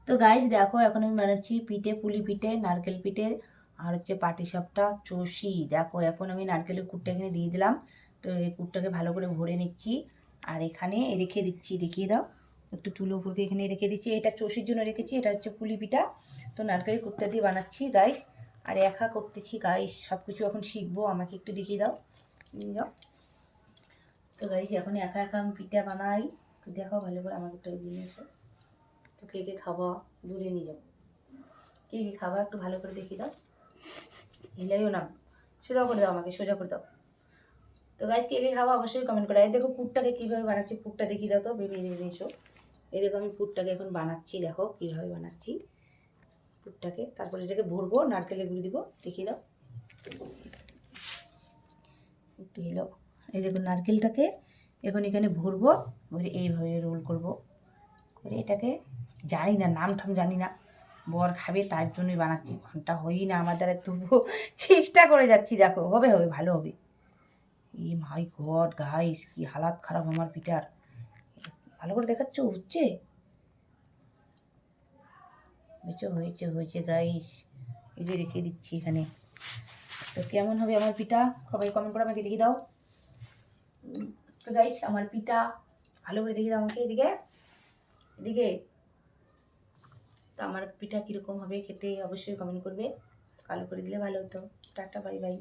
তো গাইস দেখো এখন আমি বানাচ্ছি পিঠে, পুলি পিঠে, নারকেল পিঠে আর হচ্ছে পাটিসাপটা চষি। দেখো এখন আমি নারকেলের কুটটা এখানে দিয়ে দিলাম। তো এই কুটটাকে ভালো করে ভরে নিচ্ছি আর এখানে রেখে দিচ্ছি। দেখিয়ে দাও, একটু তুলো উপরকে এখানে রেখে দিচ্ছি। এটা চষির জন্য রেখেছি, এটা হচ্ছে পুলি পিঠা। তো নারকেলের কুটটা দিয়ে বানাচ্ছি গাইস। আর একা করতেছি গাইস, সব কিছু এখন শিখবো। আমাকে একটু দেখিয়ে দাও, দাও। তো গাইস এখন একা একা আমি পিঠা বানাই। তো দেখো ভালো করে আমাকে একটু এগিয়ে এসো। তো কে কে খাওয়া দূরে নিয়ে যাবো, কে কে খাওয়া একটু ভালো করে দেখিয়ে দাও। হিলাইও না, সোজা করে দাও, আমাকে সোজা করে দাও। তো গাইস কে কে খাওয়া অবশ্যই কমেন্ট করে। এই দেখো পুরটাকে কীভাবে বানাচ্ছি, পুরটা দেখিয়ে দাও তো বেবি এসো। এই দেখো আমি পুরটাকে এখন বানাচ্ছি, দেখো কীভাবে বানাচ্ছি পুরটাকে। তারপরে এটাকে ভরবো, নারকেলের গুঁড়ি দিব, দেখিয়ে দাও একটু এলো। এই দেখো নারকেলটাকে এখন এখানে ভরবো, ভরে এইভাবে রোল করবো করে। এটাকে জানি না, নাম ঠাম জানি না, বর খাবে তার জন্যই বানাচ্ছি। ঘন্টা হই না আমার দ্বারা, তবুও চেষ্টা করে যাচ্ছি। দেখো হবে হবে, ভালো হবে। এই মাই গড গাইস, কি হালাত খারাপ আমার পিঠার। ভালো করে দেখাচ্ছ, হচ্ছে হয়েছে হয়েছে হয়েছে গাইস। এই যে রেখে দিচ্ছি এখানে। তো কেমন হবে আমার পিঠা সবাই কমেন্ট করে আমাকে দেখিয়ে দাও। তো গাইস আমার পিঠা ভালো করে দেখিয়ে দাও আমাকে, এদিকে এদিকে। তো আমার পিঠা কীরকম হবে খেতে অবশ্যই কমেন্ট করবে। ভালো করে দিলে ভালো হতো। Tata, bye bye.